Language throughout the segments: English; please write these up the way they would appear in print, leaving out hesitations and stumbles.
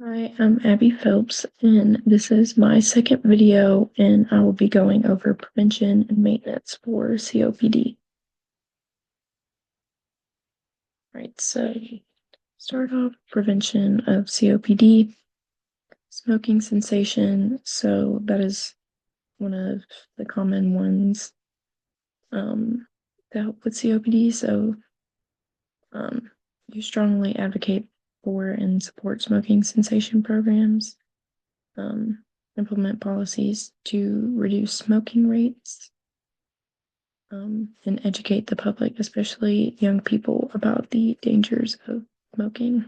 Hi, I'm Abby Phelps, and this is my second video, and I will be going over prevention and maintenance for COPD. Right, so start off prevention of COPD, smoking cessation. So that is one of the common ones to help with COPD. So um, you strongly advocate for and support smoking cessation programs. um, Implement policies to reduce smoking rates, and educate the public, especially young people, about the dangers of smoking.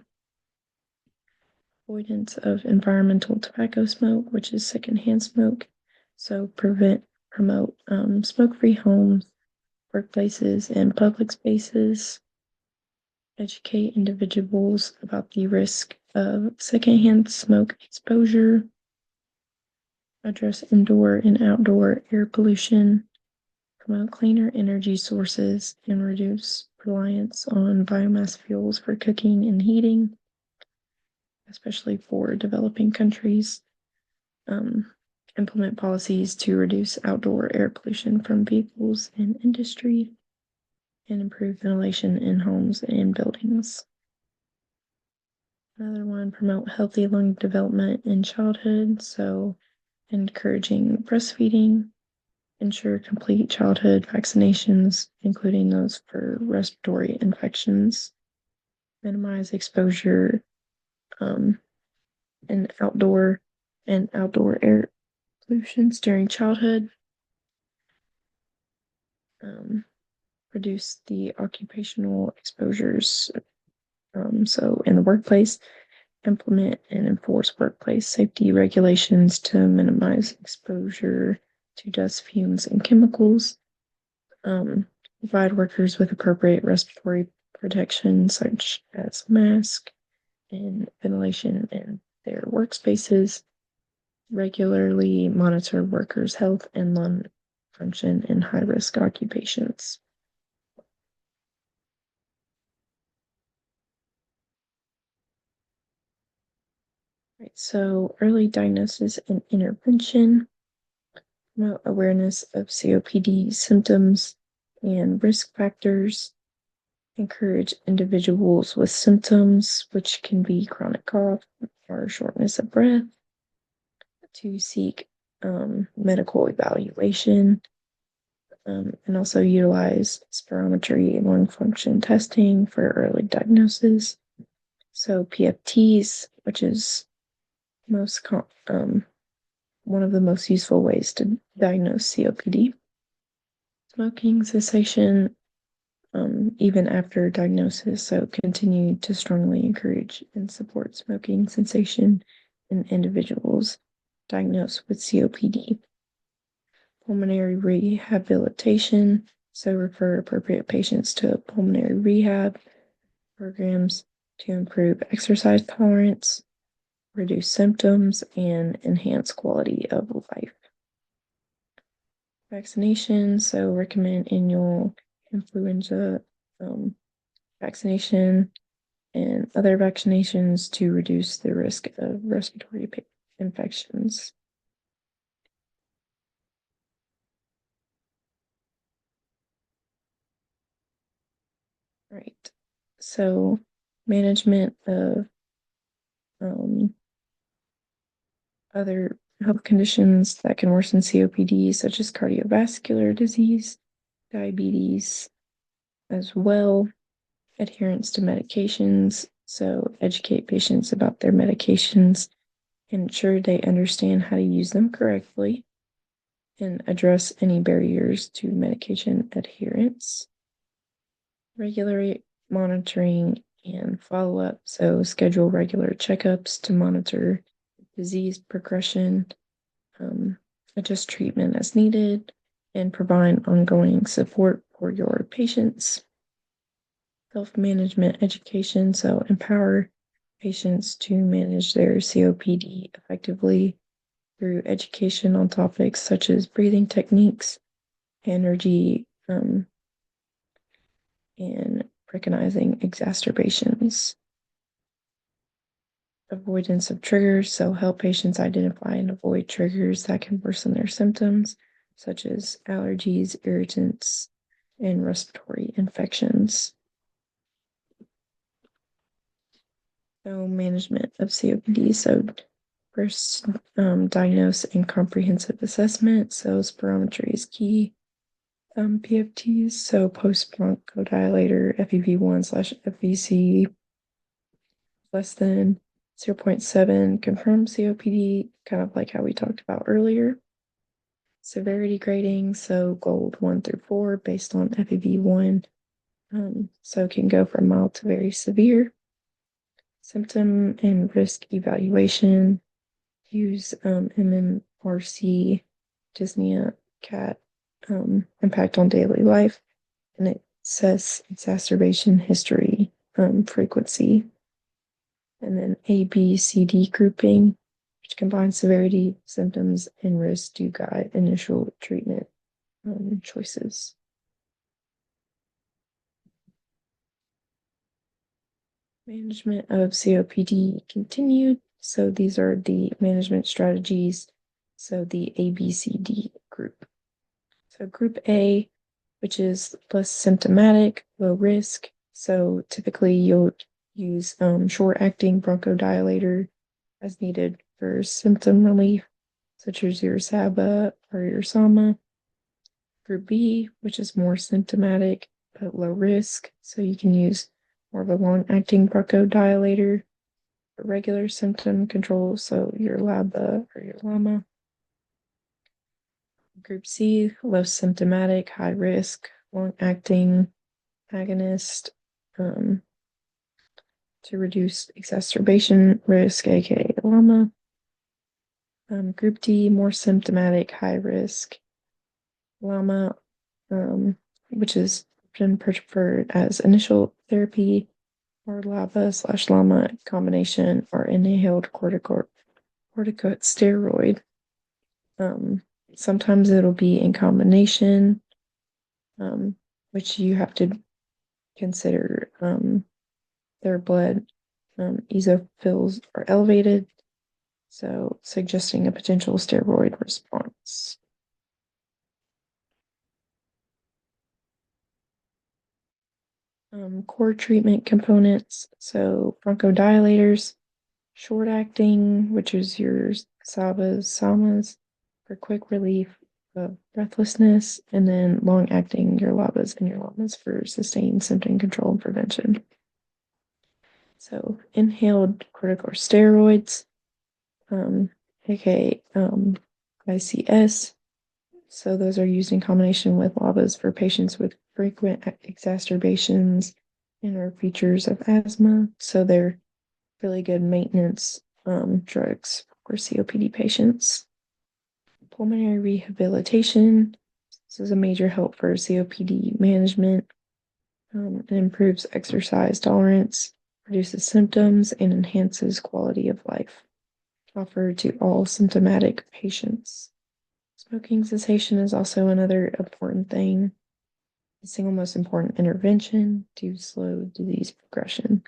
Avoidance of environmental tobacco smoke, which is secondhand smoke. So promote smoke-free homes, workplaces, and public spaces. Educate individuals about the risk of secondhand smoke exposure. Address indoor and outdoor air pollution, promote cleaner energy sources, and reduce reliance on biomass fuels for cooking and heating, especially for developing countries. Um, Implement policies to reduce outdoor air pollution from vehicles and industry, and improve ventilation in homes and buildings. Another one, promote healthy lung development in childhood, so encouraging breastfeeding. Ensure complete childhood vaccinations, including those for respiratory infections. Minimize exposure um, and outdoor air pollutions during childhood. Um, Reduce the occupational exposures. So in the workplace, implement and enforce workplace safety regulations to minimize exposure to dust, fumes, and chemicals. Provide workers with appropriate respiratory protection, such as mask and ventilation in their workspaces. Regularly monitor workers' health and lung function in high-risk occupations. Right, so early diagnosis and intervention, promote awareness of COPD symptoms and risk factors. Encourage individuals with symptoms, which can be chronic cough or shortness of breath, to seek medical evaluation, and also utilize spirometry and lung function testing for early diagnosis. So PFTs, which is one of the most useful ways to diagnose COPD. Smoking cessation, even after diagnosis. So continue to strongly encourage and support smoking cessation in individuals diagnosed with COPD. Pulmonary rehabilitation. So refer appropriate patients to pulmonary rehab programs to improve exercise tolerance, reduce symptoms, and enhance quality of life. Vaccination. So recommend annual influenza vaccination and other vaccinations to reduce the risk of respiratory infections. Right. So management of um, other health conditions that can worsen COPD, such as cardiovascular disease, diabetes as well, adherence to medications. So educate patients about their medications and ensure they understand how to use them correctly, and address any barriers to medication adherence. Regular monitoring and follow-up. So schedule regular checkups to monitor disease progression, adjust treatment as needed, and provide ongoing support for your patients. Self-management education. So empower patients to manage their COPD effectively through education on topics such as breathing techniques, energy, and recognizing exacerbations. avoidance of triggers, so help patients identify and avoid triggers that can worsen their symptoms, such as allergies, irritants, and respiratory infections. So management of COPD. So first, diagnose and comprehensive assessment. So spirometry is key. PFTs, so post-bronchodilator, FEV1/FVC less than 0.7, confirmed COPD, kind of like how we talked about earlier. Severity grading, so GOLD 1 through 4 based on FEV1. So it can go from mild to very severe. Symptom and risk evaluation, use MMRC, dyspnea, CAT, impact on daily life, and it says exacerbation history, frequency, and then ABCD grouping, which combines severity, symptoms, and risk to guide initial treatment choices. Management of COPD continued. So these are the management strategies. So the ABCD group. So group A, which is less symptomatic, low risk. So typically you'll use short-acting bronchodilator as needed for symptom relief, such as your SABA or your SAMA. Group B, which is more symptomatic but low risk, so you can use more of a long-acting bronchodilator for regular symptom control, so your LABA or your LAMA. Group C, low symptomatic, high risk, long-acting agonist to reduce exacerbation risk, aka LAMA. Group D, more symptomatic, high risk, LAMA, which is often preferred as initial therapy, or LABA/LAMA combination, or inhaled corticosteroid. Sometimes it'll be in combination, which you have to consider their blood eosinophils are elevated, so suggesting a potential steroid response. Core treatment components, so bronchodilators, short-acting, which is your SABAs, SAMAs, for quick relief of breathlessness, and then long-acting, your LABAs and your LAMAs for sustained symptom control and prevention. So inhaled corticosteroids, aka ICS. So those are used in combination with LABAs for patients with frequent exacerbations and or features of asthma. So they're really good maintenance drugs for COPD patients. Pulmonary rehabilitation. This is a major help for COPD management. It improves exercise tolerance, reduces symptoms, and enhances quality of life. Offered to all symptomatic patients. Smoking cessation is also another important thing. The single most important intervention to slow disease progression.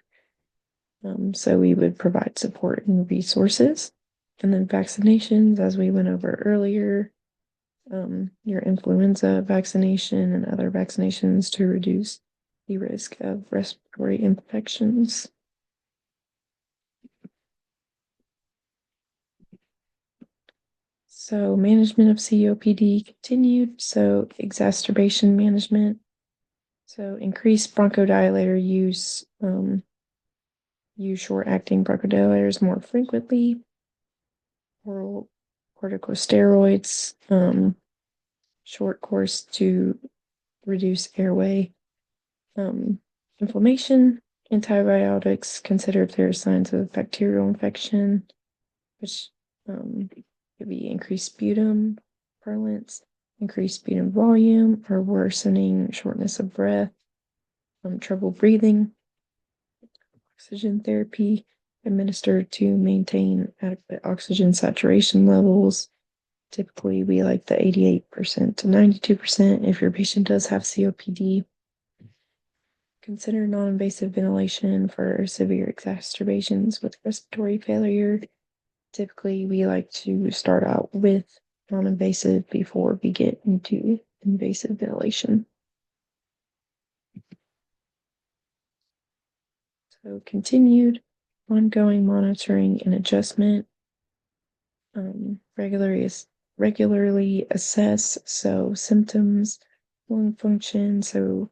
So we would provide support and resources. And then vaccinations, as we went over earlier, your influenza vaccination and other vaccinations to reduce the risk of respiratory infections. So management of COPD continued. So exacerbation management. So increase bronchodilator use. Use short-acting bronchodilators more frequently. Oral corticosteroids, short course to reduce airway inflammation. Antibiotics, consider if there are signs of bacterial infection, which could be increased sputum purulence, increased sputum volume, or worsening shortness of breath, trouble breathing. Oxygen therapy administered to maintain adequate oxygen saturation levels. Typically, we like the 88% to 92% if your patient does have COPD. Consider non-invasive ventilation for severe exacerbations with respiratory failure. Typically, we like to start out with non-invasive before we get into invasive ventilation. So continued ongoing monitoring and adjustment. Regularly assess, so symptoms, lung function, so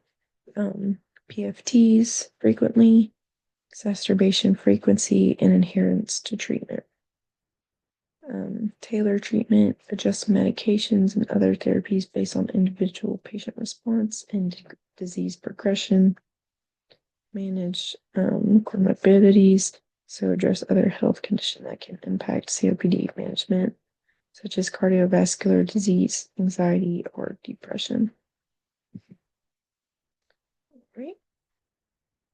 PFTs frequently, exacerbation frequency, and adherence to treatment. Tailor treatment, adjust medications and other therapies based on individual patient response and disease progression. Manage comorbidities, so address other health conditions that can impact COPD management, such as cardiovascular disease, anxiety, or depression.